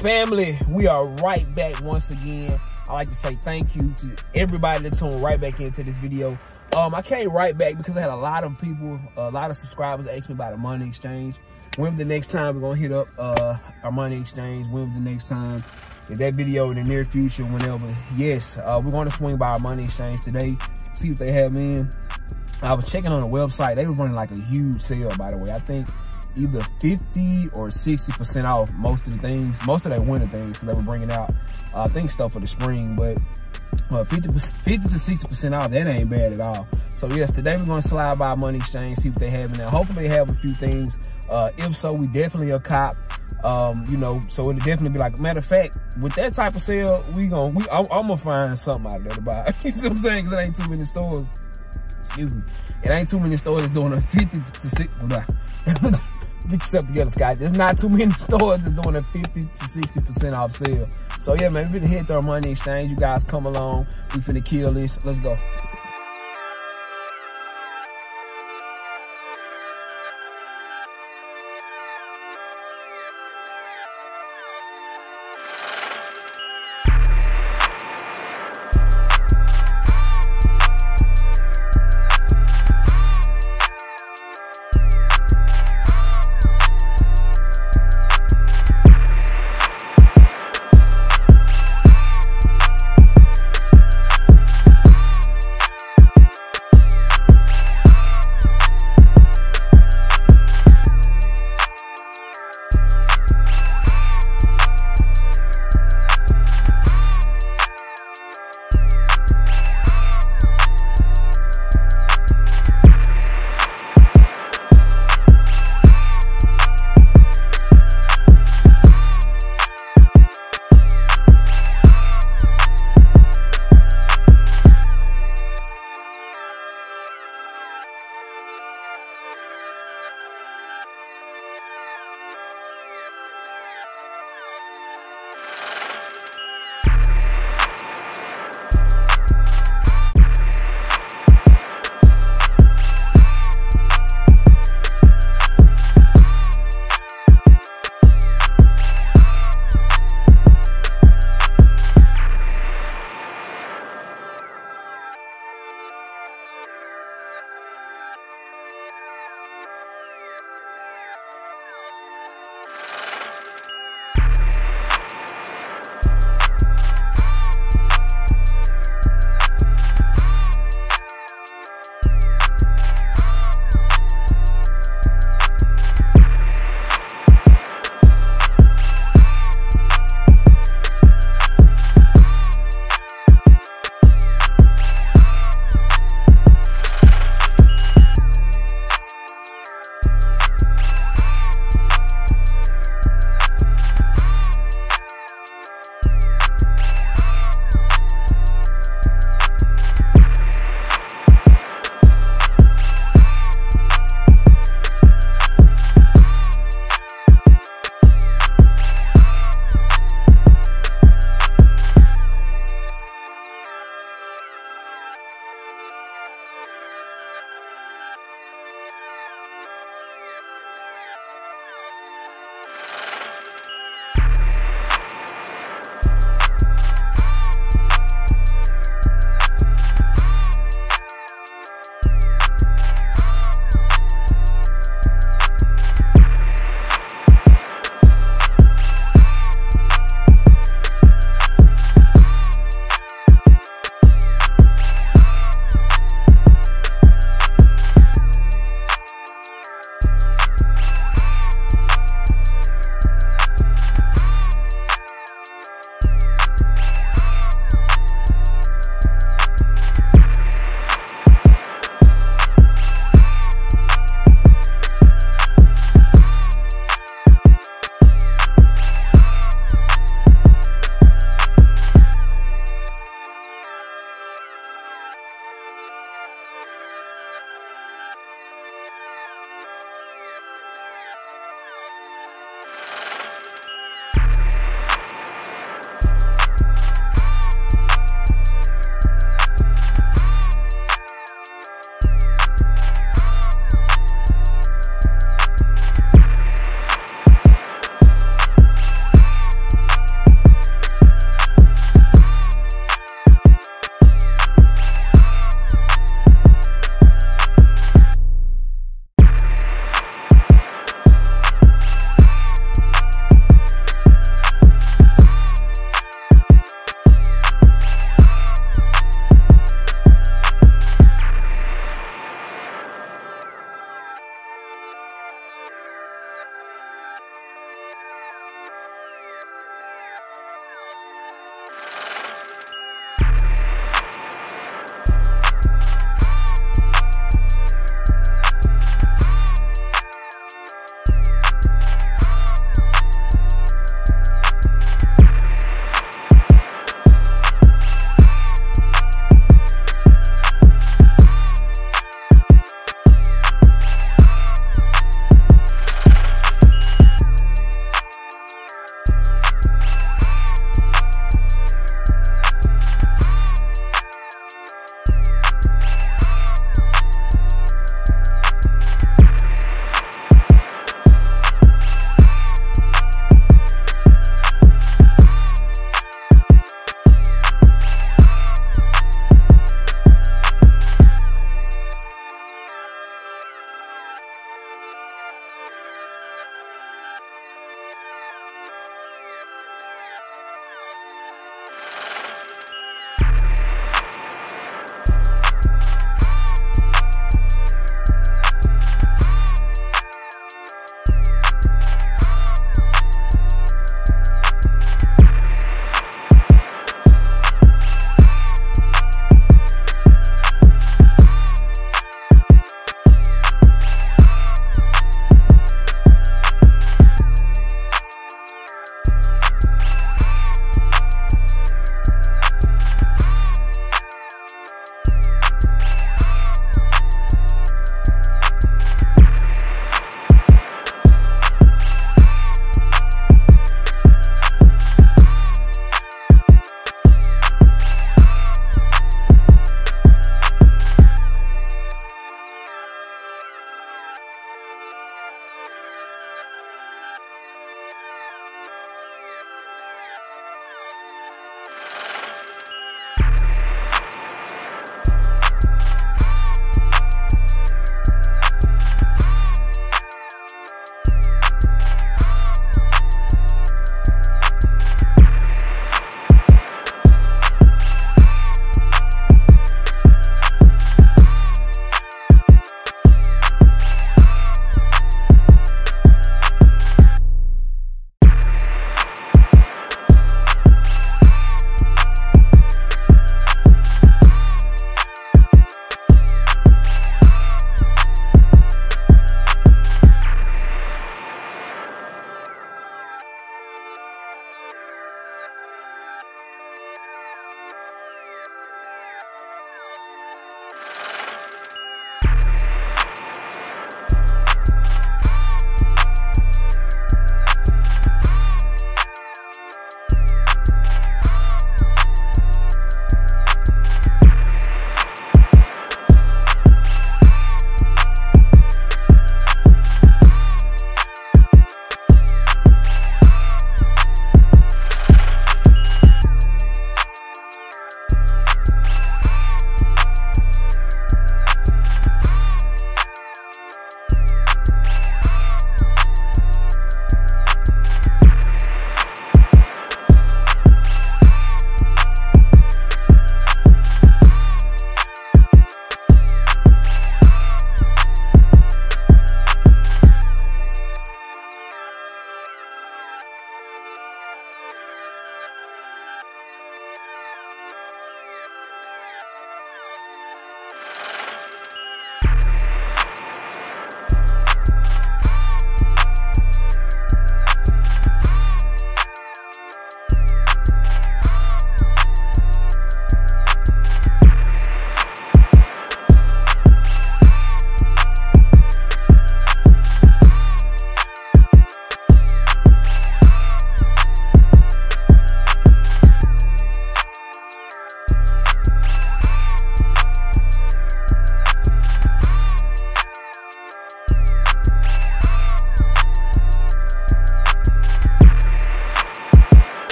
Family, we are right back once again. I like to say thank you to everybody that tuned right back into this video. I came right back because I had a lot of people, a lot of subscribers ask me about Armani exchange. When the next time we're gonna hit up Armani exchange? When the next time? Is that video in the near future? Whenever? Yes, we're gonna swing by Armani exchange today. See what they have in. I was checking on the website. They were running like a huge sale, by the way. I think either 50 or 60% off most of the things, most of their winter things, because they were bringing out, I think, stuff for the spring. But 50 to 60% off, that ain't bad at all. So yes, today we're gonna slide by Armani exchange, see what they have in there. Hopefully they have a few things. If so, we definitely a cop. You know, so it'll definitely be like, matter of fact, with that type of sale, I'm gonna find something out there to buy. You see what I'm saying? Because it ain't too many stores. Excuse me. It ain't too many stores that's doing a 50 to 60. Get yourself together, Scott. There's not too many stores that's doing a 50 to 60% off sale. So yeah, man, we finna hit the Armani exchange. You guys come along. We finna kill this. Let's go.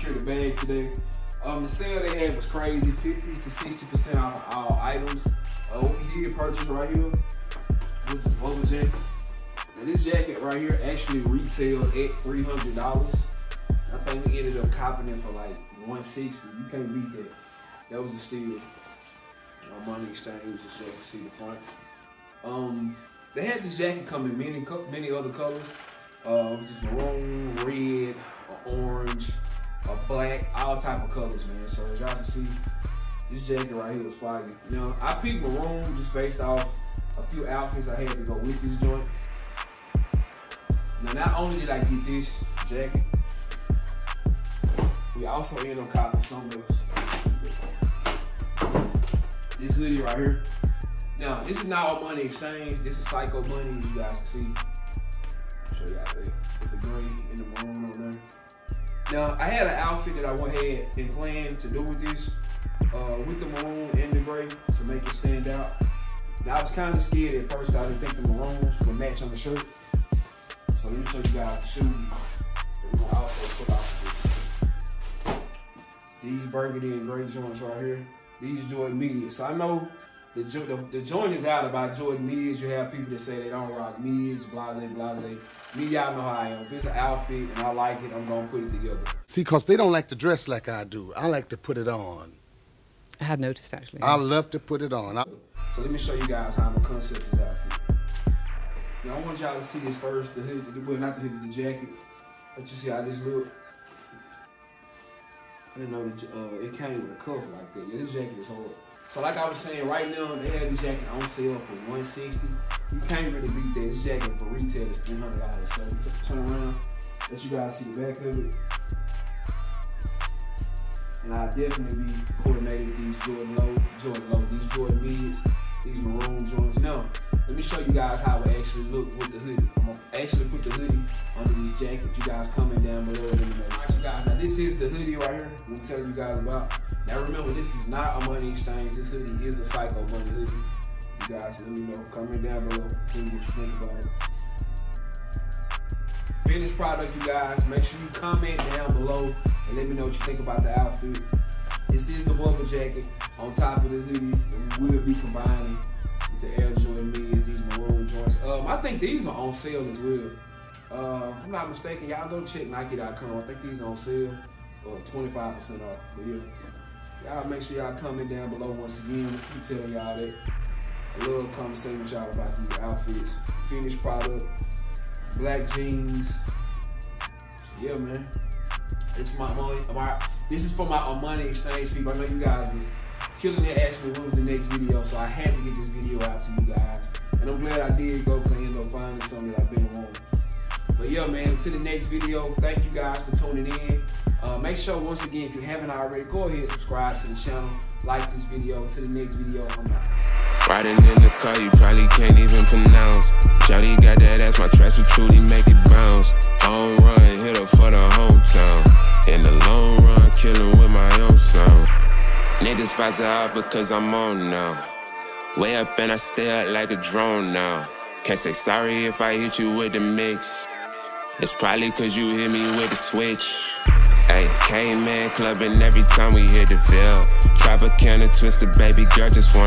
secure the bag today. The sale they had was crazy, 50 to 60% off of all items. What we did purchase right here was this bubble jacket. Now this jacket right here actually retailed at $300. I think we ended up copping it for like $160. You can't beat that. That was a steal. Armaniexchange, just to see the front. They had this jacket come in many other colors. Just maroon, red, orange, black, all type of colors, man. So as y'all can see, this jacket right here was fire. Now I picked maroon just based off a few outfits I had to go with this joint. Now not only did I get this jacket, we also ended up copping something else. This hoodie right here. Now this is not Armaniexchange. This is Psycho Money, as you guys can see. I'll show y'all there with the gray and the maroon on there. Now I had an outfit that I went ahead and planned to do with this, with the maroon and the gray to make it stand out. Now I was kind of scared at first. I didn't think the maroons would match on the shirt. So let me show you guys the shoes that we're gonna also put off of this. These burgundy and gray joints right here. These Jordan Mids. So I know the joint is out about Jordan Mids. You have people that say they don't rock Mids, blase, blase. Me, y'all know how I am. If it's an outfit and I like it, I'm gonna put it together. See, because they don't like to dress like I do. I like to put it on. I had noticed, actually. I love to put it on. So let me show you guys how I'm gonna concept this outfit. Now I want y'all to see this first, the hood, well not the hood, the jacket. Let you see how this look. I didn't know that it came with a cuff like that. Yeah, this jacket is hard. So like I was saying, right now they have this jacket on sale for $160. You can't really beat that. This jacket for retail is $300. So turn around, let you guys see the back of it. And I'll definitely be coordinated with these Jordan low, these Jordan Mids, these maroon joints. Now, let me show you guys how it actually look with the hoodie. I'm gonna actually put the hoodie under these jackets. You guys comment down below. Let me know. All right, you guys. Now this is the hoodie right here. I'm telling you guys about. Now remember, this is not Armaniexchange. This hoodie is a Psycho Money hoodie. You guys let me know. Comment down below. Tell me what you think about it. Finished product, you guys. Make sure you comment down below and let me know what you think about the outfit. This is the bubble jacket on top of the hoodie, and we will be combining with the Air Jordan Mids, these maroon joints. I think these are on sale as well. If I'm not mistaken, y'all go check Nike.com. I think these are on sale, 25% off. But yeah, y'all make sure y'all comment down below once again. I keep telling y'all that. I love conversating with y'all about these outfits. Finished product, black jeans. Yeah, man. It's my money. This is for my Armaniexchange people. I know you guys was killing it asking when was the next video, so I had to get this video out to you guys. And I'm glad I did go because I ended up finding something that I've been wanting. But yeah, man, until the next video, thank you guys for tuning in. Make sure, once again, if you haven't already, go ahead and subscribe to the channel. Like this video. Until the next video, I'm out. Riding in the car, you probably can't even pronounce. Shawty got that ass, my tracks will truly make it bounce. Home run, hit her for the hometown. In the long run, killing with my own sound. Niggas vibes are out because I'm on now. Way up and I stay up like a drone now. Can't say sorry if I hit you with the mix. It's probably cause you hit me with the switch. Hey, came in clubbing every time we hit the Ville. Tropicana twisted, baby girl just want